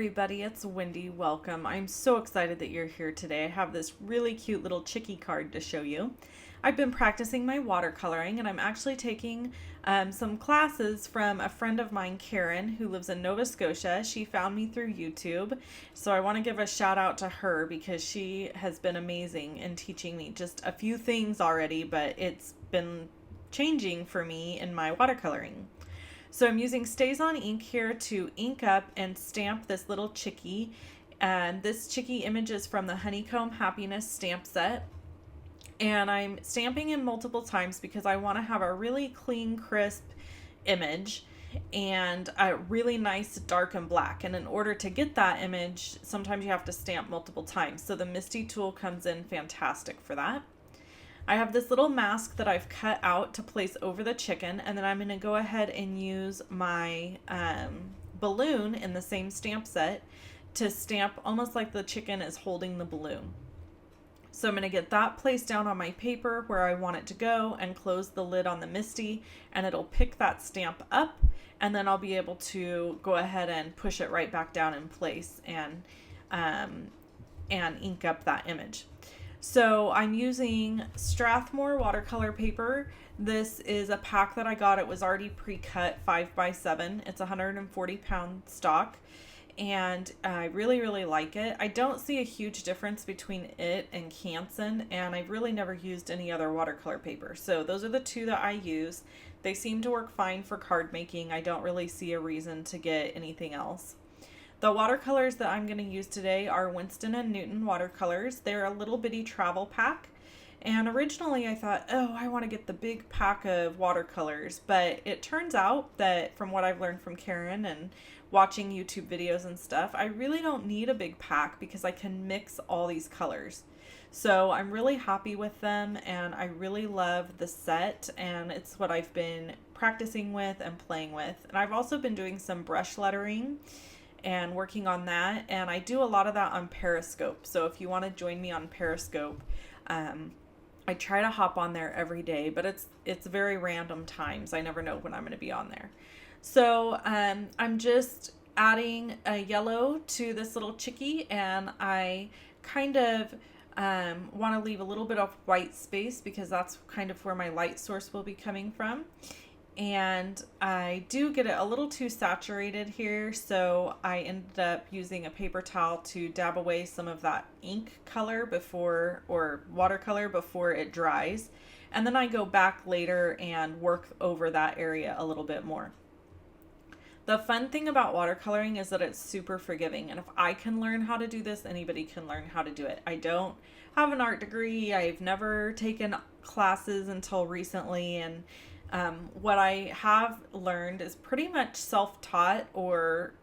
everybody, it's Wendy. Welcome. I'm so excited that you're here today. I have this really cute little chickie card to show you. I've been practicing my watercoloring and I'm actually taking some classes from a friend of mine, Karen, who lives in Nova Scotia. She found me through YouTube. So I want to give a shout out to her because she has been amazing in teaching me just a few things already, but it's been changing for me in my watercoloring. So I'm using StazOn ink here to ink up and stamp this little chickie. And this chickie image is from the Honeycomb Happiness stamp set. And I'm stamping in multiple times because I want to have a really clean, crisp image and a really nice dark and black. And in order to get that image, sometimes you have to stamp multiple times. So the Misty tool comes in fantastic for that. I have this little mask that I've cut out to place over the chicken, and then I'm going to go ahead and use my balloon in the same stamp set to stamp almost like the chicken is holding the balloon. So I'm going to get that placed down on my paper where I want it to go and close the lid on the Misty, and it'll pick that stamp up, and then I'll be able to go ahead and push it right back down in place and ink up that image. So I'm using Strathmore watercolor paper. This is a pack that I got. It was already pre-cut 5x7. It's 140 pound stock and I really, really like it. I don't see a huge difference between it and Canson, and I've really never used any other watercolor paper. So those are the two that I use. They seem to work fine for card making. I don't really see a reason to get anything else. The watercolors that I'm going to use today are Winston & Newton watercolors. They're a little bitty travel pack. And originally I thought, oh, I want to get the big pack of watercolors. But it turns out that from what I've learned from Karen and watching YouTube videos and stuff, I really don't need a big pack because I can mix all these colors. So I'm really happy with them and I really love the set, and it's what I've been practicing with and playing with. And I've also been doing some brush lettering and working on that, and I do a lot of that on Periscope. So if you want to join me on Periscope, I try to hop on there every day, but it's very random times. I never know when I'm going to be on there. So I'm just adding a yellow to this little chickie, and I kind of want to leave a little bit of white space because that's kind of where my light source will be coming from. And I do get it a little too saturated here, so I ended up using a paper towel to dab away some of that ink color or watercolor before it dries. And then I go back later and work over that area a little bit more. The fun thing about watercoloring is that it's super forgiving, and if I can learn how to do this, anybody can learn how to do it. I don't have an art degree. I've never taken classes until recently, and what I have learned is pretty much self-taught, or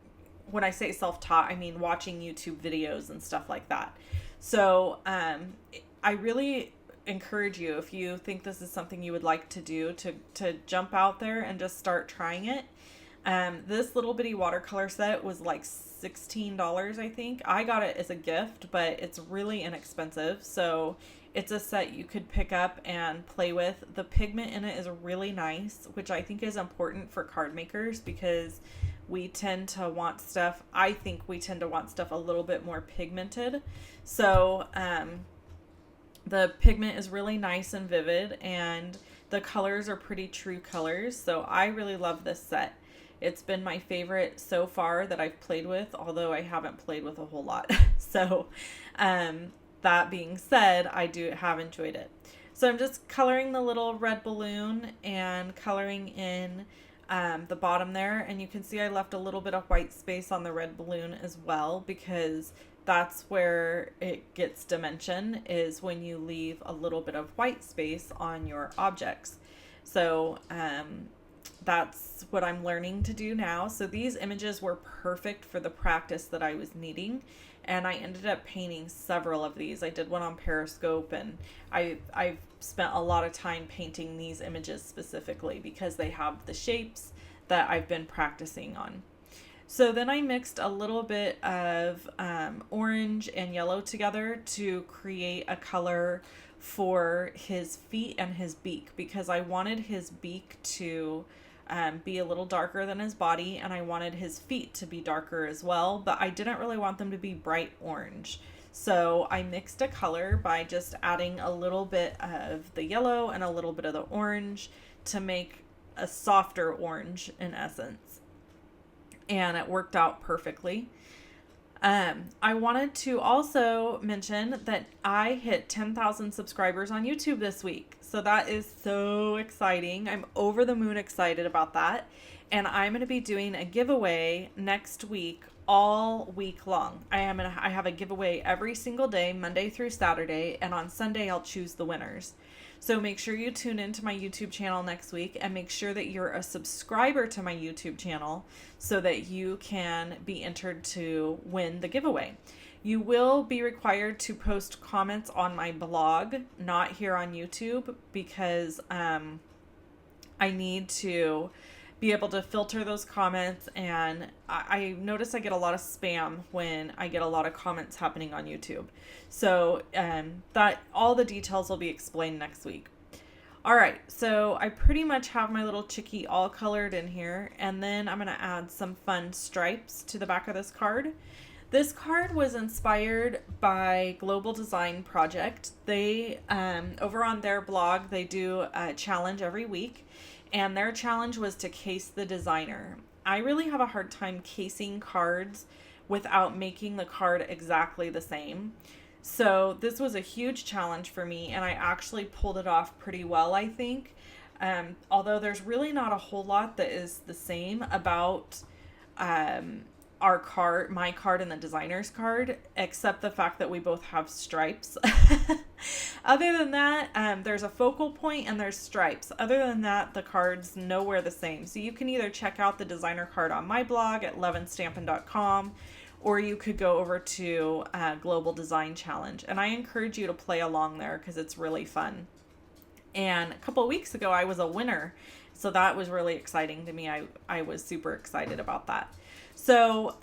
when I say self-taught, I mean watching YouTube videos and stuff like that. So I really encourage you, if you think this is something you would like to do, to jump out there and just start trying it. This little bitty watercolor set was like $16, I think. I got it as a gift, but it's really inexpensive. So it's a set you could pick up and play with. The pigment in it is really nice, which I think is important for card makers because we tend to want stuff, I think we tend to want stuff a little bit more pigmented. So the pigment is really nice and vivid, and the colors are pretty true colors. So I really love this set. It's been my favorite so far that I've played with, although I haven't played with a whole lot. So that being said, I do have enjoyed it. So I'm just coloring the little red balloon and coloring in the bottom there. And you can see I left a little bit of white space on the red balloon as well, because that's where it gets dimension, is when you leave a little bit of white space on your objects. So that's what I'm learning to do now. So these images were perfect for the practice that I was needing, and I ended up painting several of these. I did one on Periscope, and I've spent a lot of time painting these images specifically because they have the shapes that I've been practicing on. So then I mixed a little bit of orange and yellow together to create a color for his feet and his beak, because I wanted his beak to be a little darker than his body, and I wanted his feet to be darker as well, but I didn't really want them to be bright orange. So I mixed a color by just adding a little bit of the yellow and a little bit of the orange to make a softer orange in essence. And it worked out perfectly. I wanted to also mention that I hit 10,000 subscribers on YouTube this week. So that is so exciting. I'm over the moon excited about that. And I'm going to be doing a giveaway next week, all week long. I have a giveaway every single day, Monday through Saturday. And on Sunday, I'll choose the winners. So make sure you tune into my YouTube channel next week, and make sure that you're a subscriber to my YouTube channel so that you can be entered to win the giveaway. You will be required to post comments on my blog, not here on YouTube, because I need to be able to filter those comments, and I notice I get a lot of spam when I get a lot of comments happening on YouTube. So that all the details will be explained next week. All right, so I pretty much have my little chickie all colored in here, and then I'm gonna add some fun stripes to the back of this card. This card was inspired by Global Design Project. They, over on their blog, they do a challenge every week, and their challenge was to case the designer. I really have a hard time casing cards without making the card exactly the same. So this was a huge challenge for me, and I actually pulled it off pretty well, I think. Although there's really not a whole lot that is the same about our card, my card and the designer's card, except the fact that we both have stripes. Other than that, there's a focal point and there's stripes. Other than that, the card's nowhere the same. So you can either check out the designer card on my blog at levinstampin.com, or you could go over to Global Design Challenge. And I encourage you to play along there because it's really fun. And a couple of weeks ago, I was a winner. So that was really exciting to me. I was super excited about that. So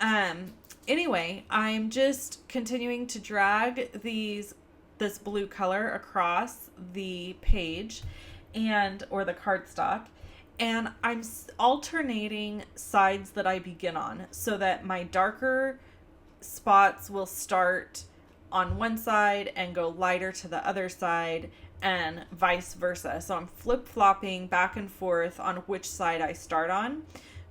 anyway, I'm just continuing to drag this blue color across the page or the cardstock, and I'm alternating sides that I begin on so that my darker spots will start on one side and go lighter to the other side, and vice versa. So I'm flip-flopping back and forth on which side I start on,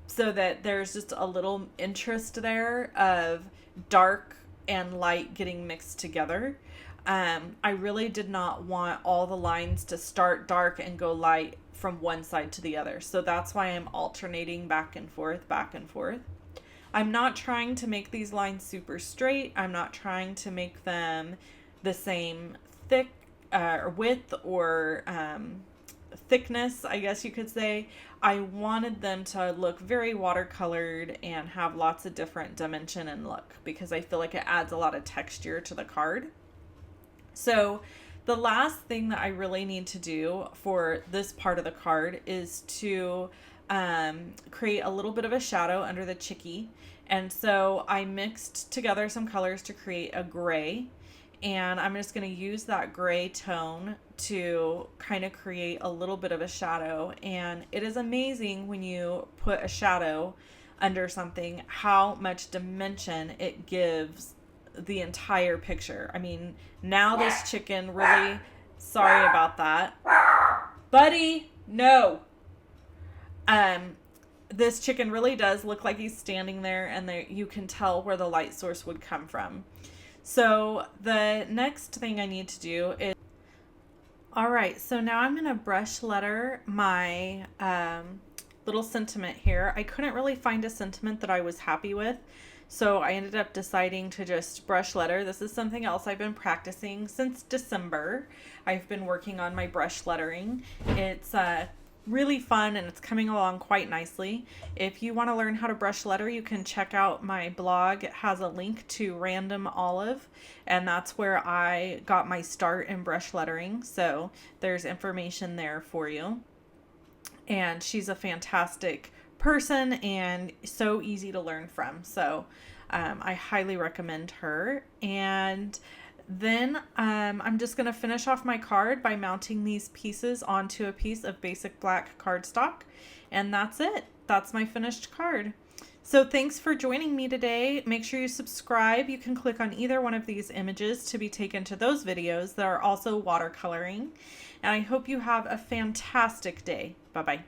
so that there's just a little interest there of dark and light getting mixed together. I really did not want all the lines to start dark and go light from one side to the other. So that's why I'm alternating back and forth, back and forth. I'm not trying to make these lines super straight. I'm not trying to make them the same thick width or thickness, I guess you could say. I wanted them to look very watercolored and have lots of different dimension and look, because I feel like it adds a lot of texture to the card. So the last thing that I really need to do for this part of the card is to create a little bit of a shadow under the chickie. And so I mixed together some colors to create a gray, and I'm just going to use that gray tone to kind of create a little bit of a shadow. And it is amazing when you put a shadow under something, how much dimension it gives the entire picture. I mean, now this chicken really, sorry about that. Buddy, no. This chicken really does look like he's standing there, and you can tell where the light source would come from. So the next thing I need to do is, all right, so now I'm going to brush letter my little sentiment here. I couldn't really find a sentiment that I was happy with, so I ended up deciding to just brush letter. This is something else I've been practicing since December. I've been working on my brush lettering. It's really fun, and it's coming along quite nicely. If you want to learn how to brush letter, you can check out my blog. It has a link to Random Olive, and that's where I got my start in brush lettering. So there's information there for you. And she's a fantastic person and so easy to learn from. So I highly recommend her. And Then I'm just going to finish off my card by mounting these pieces onto a piece of basic black cardstock. And that's it. That's my finished card. So thanks for joining me today. Make sure you subscribe. You can click on either one of these images to be taken to those videos that are also watercoloring. And I hope you have a fantastic day. Bye-bye.